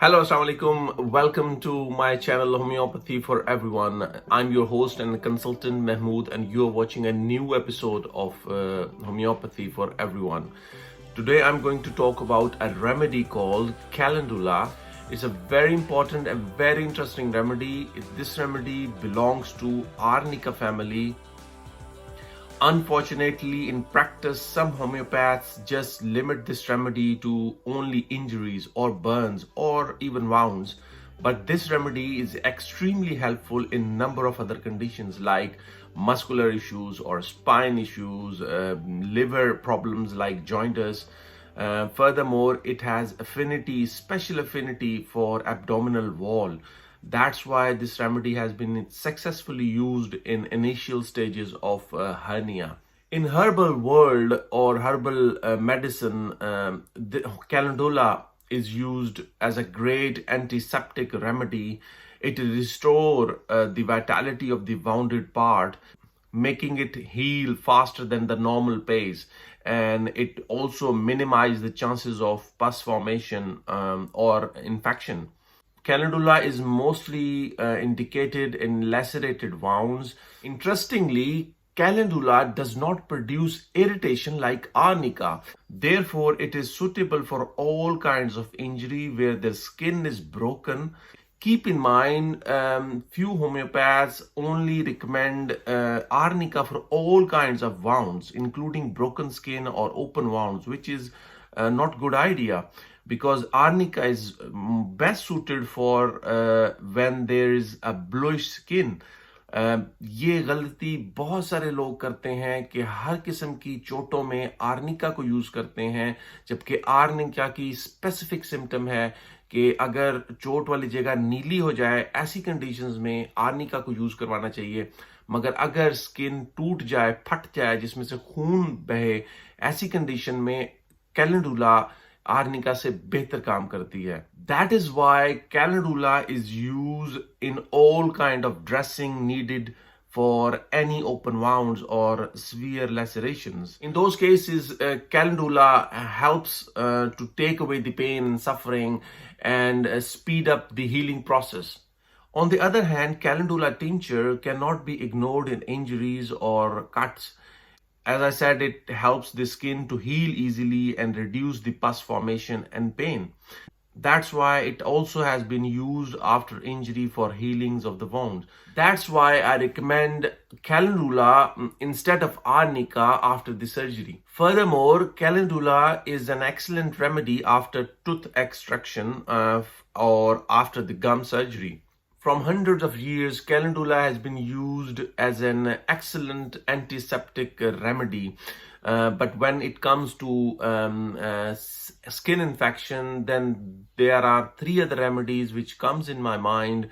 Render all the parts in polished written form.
Hello, Assalamu alaikum. Welcome to my channel Homeopathy for Everyone. I'm your host and consultant Mahmood, and you're watching a new episode of Homeopathy for Everyone. Today I'm going to talk about a remedy called Calendula. It's a very important and very interesting remedy. This remedy belongs to Arnica family. Unfortunately, in practice, some homeopaths just limit this remedy to only injuries or burns or even wounds. But this remedy is extremely helpful in a number of other conditions like muscular issues or spine issues, liver problems like jaundice. Furthermore, it has special affinity for abdominal wall. That's why this remedy has been successfully used in initial stages of hernia. In herbal world or herbal medicine, the calendula is used as a great antiseptic remedy. It restores the vitality of the wounded part, making it heal faster than the normal pace, and it also minimizes the chances of pus formation or infection. Calendula is mostly indicated in lacerated wounds. Interestingly, calendula does not produce irritation like arnica. Therefore, it is suitable for all kinds of injury where the skin is broken. Keep in mind, few homeopaths only recommend arnica for all kinds of wounds, including broken skin or open wounds, which is not good idea, because arnica is best suited for when there is a bluish skin. ये गलती बहुत सारे लोग करते हैं कि हर किस्म की चोटों में आर्निका को यूज करते हैं, जबकि आर्निका की स्पेसिफिक सिम्टम है कि अगर चोट वाली जगह नीली हो जाए, ऐसी कंडीशंस में आर्निका को यूज करवाना चाहिए। मगर अगर स्किन टूट जाए, फट जाए, जिसमें से खून बहे, ऐसी कंडीशन में कैलेंडुला आर्निका से बेहतर काम करती है। That is why calendula is used in all kind of dressing needed for any open wounds or severe lacerations. In those cases, calendula helps to take away the pain and suffering and speed up the healing process. On the other hand, calendula tincture cannot be ignored in injuries or cuts. As I said, it helps the skin to heal easily and reduce the pus formation and pain. That's why it also has been used after injury for healings of the wound. That's why I recommend calendula instead of arnica after the surgery. Furthermore, calendula is an excellent remedy after tooth extraction or after the gum surgery. From hundreds of years, calendula has been used as an excellent antiseptic remedy. But when it comes to skin infection, then there are three other remedies which comes in my mind,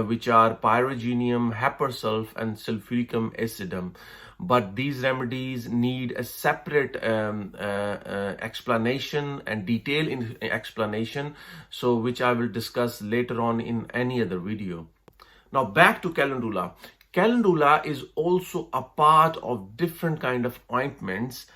which are pyrogenium, hypersulf, and sulfuricum acidum. But these remedies need a separate explanation and detailed explanation, so which I will discuss later on in any other video. Now back to calendula. Calendula is also a part of different kind of ointments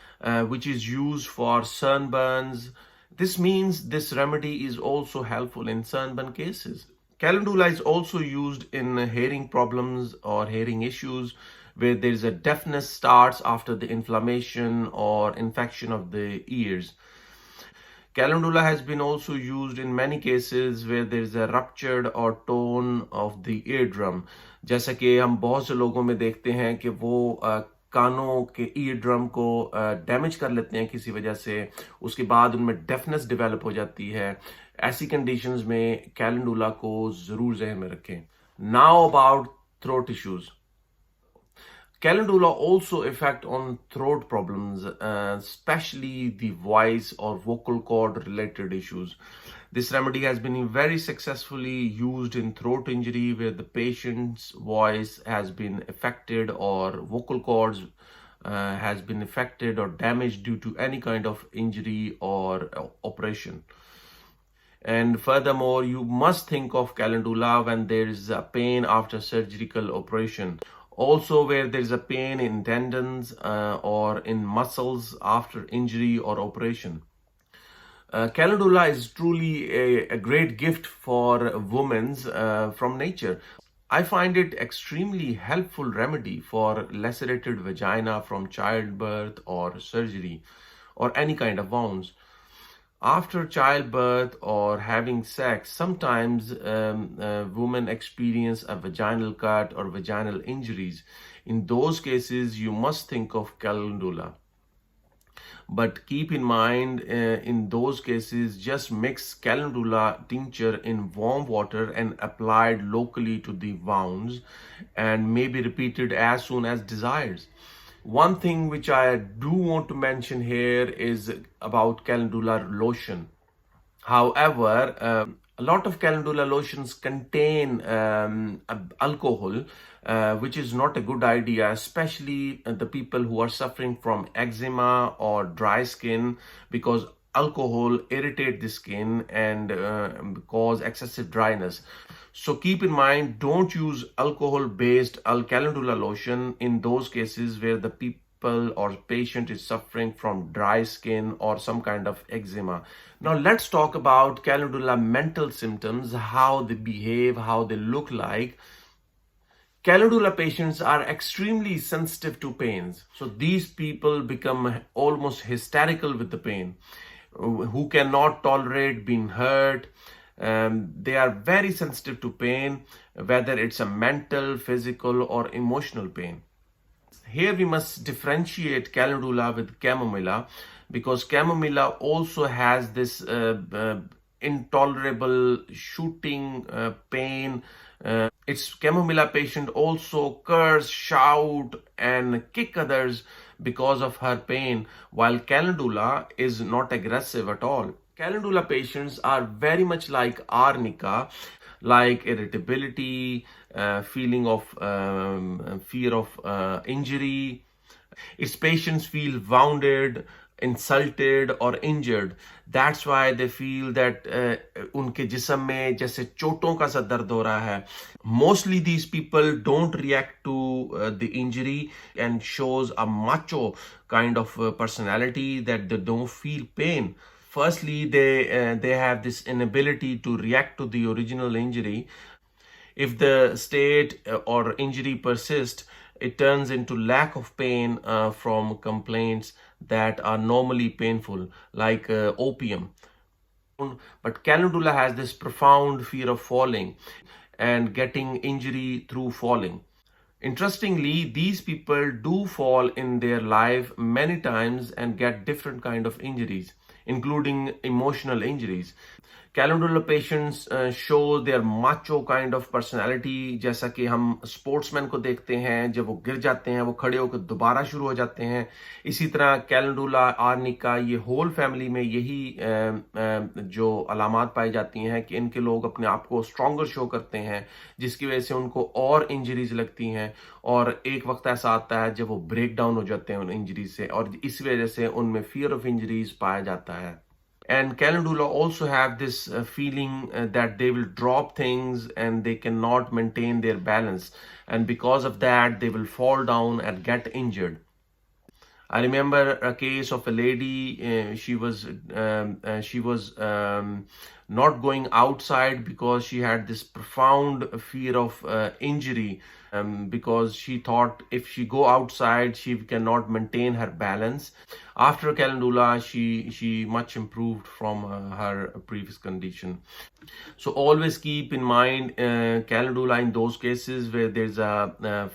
which is used for sunburns. This means this remedy is also helpful in sunburn cases. Calendula is also used in hearing problems or hearing issues where there is a deafness starts after the inflammation or infection of the ears. Calendula has been also used in many cases where there is a ruptured or torn of the eardrum. जैसा कि हम बहुत से लोगों में देखते हैं कि वो कानों के ईयर ड्रम को डैमेज कर लेते हैं किसी वजह से, उसके बाद उनमें डेफनेस डेवलप हो जाती है। ऐसी कंडीशंस में कैलेंडुला को जरूर ज़हन में रखें। Now about throat issues. Calendula also affect on throat problems, especially the voice or vocal cord related issues. This remedy has been very successfully used in throat injury where the patient's voice has been affected or vocal cords has been affected or damaged due to any kind of injury or operation. And furthermore, you must think of calendula when there is a pain after surgical operation. Also, where there is a pain in tendons or in muscles after injury or operation. Calendula is truly a great gift for women from nature. I find it extremely helpful remedy for lacerated vagina from childbirth or surgery or any kind of wounds. After childbirth or having sex, sometimes women experience a vaginal cut or vaginal injuries. In those cases, you must think of calendula. But keep in mind, in those cases, just mix calendula tincture in warm water and applied locally to the wounds, and may be repeated as soon as desired. One thing which I do want to mention here is about calendula lotion. However, a lot of calendula lotions contain alcohol, which is not a good idea, especially the people who are suffering from eczema or dry skin, because alcohol irritate the skin and cause excessive dryness. So keep in mind, don't use alcohol-based calendula lotion in those cases where the people or patient is suffering from dry skin or some kind of eczema. Now let's talk about calendula mental symptoms, how they behave, how they look like. Calendula patients are extremely sensitive to pains. So these people become almost hysterical with the pain, who cannot tolerate being hurt. They are very sensitive to pain, whether it's a mental, physical, or emotional pain. Here we must differentiate calendula with chamomilla, because chamomilla also has this intolerable shooting pain. Its chamomilla patient also curse, shout, and kick others because of her pain, while calendula is not aggressive at all. Calendula patients are very much like arnica, like irritability, feeling of fear of injury. Its patients feel wounded, insulted or injured. That's why they feel that उनके जिस्म में जैसे चोटों का सा दर्द हो रहा है. Mostly these people don't react to the injury and shows a macho kind of personality, that they don't feel pain. Firstly, they have this inability to react to the original injury. If the state or injury persists, it turns into lack of pain from complaints that are normally painful, like opium. But calendula has this profound fear of falling and getting injury through falling. Interestingly, these people do fall in their life many times and get different kind of injuries, including emotional injuries. Calendula patients show their macho kind of personality, जैसा कि हम sportsman को देखते हैं, जब वो गिर जाते हैं वो खड़े होकर दोबारा शुरू हो जाते हैं. इसी तरह कैलेंडुला, आर्निका, ये होल फैमिली में यही जो अलामात पाई जाती हैं कि इनके लोग अपने आप को स्ट्रॉन्गर शो करते हैं, जिसकी वजह से उनको और इंजरीज लगती हैं, और एक वक्त ऐसा आता है जब वो ब्रेक डाउन हो जाते हैं उन इंजरीज से, और इस वजह से उनमें फियर ऑफ इंजरीज पाया जाता है. And calendula also have this feeling that they will drop things and they cannot maintain their balance, and because of that they will fall down and get injured. I remember a case of a lady. She was not going outside because she had this profound fear of injury, because she thought if she go outside she cannot maintain her balance. After calendula, she much improved from her previous condition. So always keep in mind calendula in those cases where there's a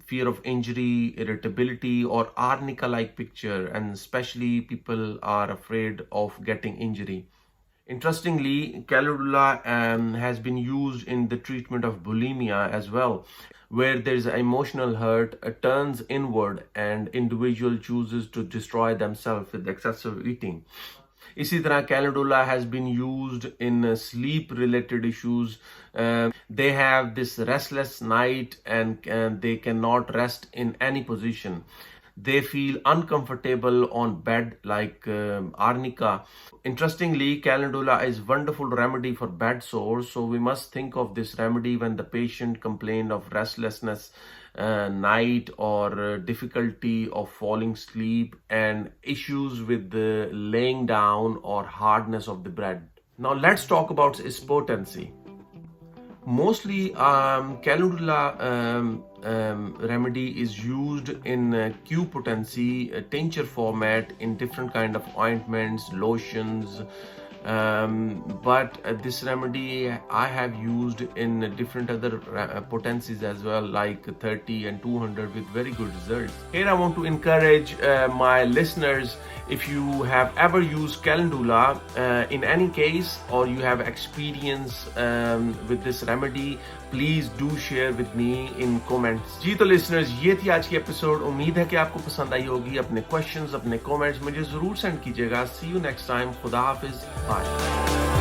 fear of injury, irritability, or arnica like picture, and especially people are afraid of getting injury. Interestingly, calendula has been used in the treatment of bulimia as well, where there is emotional hurt, turns inward, and individual chooses to destroy themselves with excessive eating. इसी तरह calendula has been used in sleep related issues. They have this restless night and they cannot rest in any position. They feel uncomfortable on bed like arnica. Interestingly, calendula is wonderful remedy for bed sores, so we must think of this remedy when the patient complained of restlessness night or difficulty of falling asleep and issues with the laying down or hardness of the bread. Now let's talk about its potency. Mostly calendula remedy is used in Q potency tincture format in different kind of ointments, lotions, but this remedy I have used in different other potencies as well, like 30 and 200 with very good results. Here I want to encourage my listeners, if you have ever used calendula in any case, or you have experience with this remedy, please do share with me in comments. जी तो listeners, ये थी आज की episode. उम्मीद है कि आपको पसंद आई होगी। अपने क्वेश्चंस, अपने कमेंट्स मुझे जरूर सेंड कीजिएगा। सी यू नेक्स्ट टाइम। खुदा हाफिज, बाय।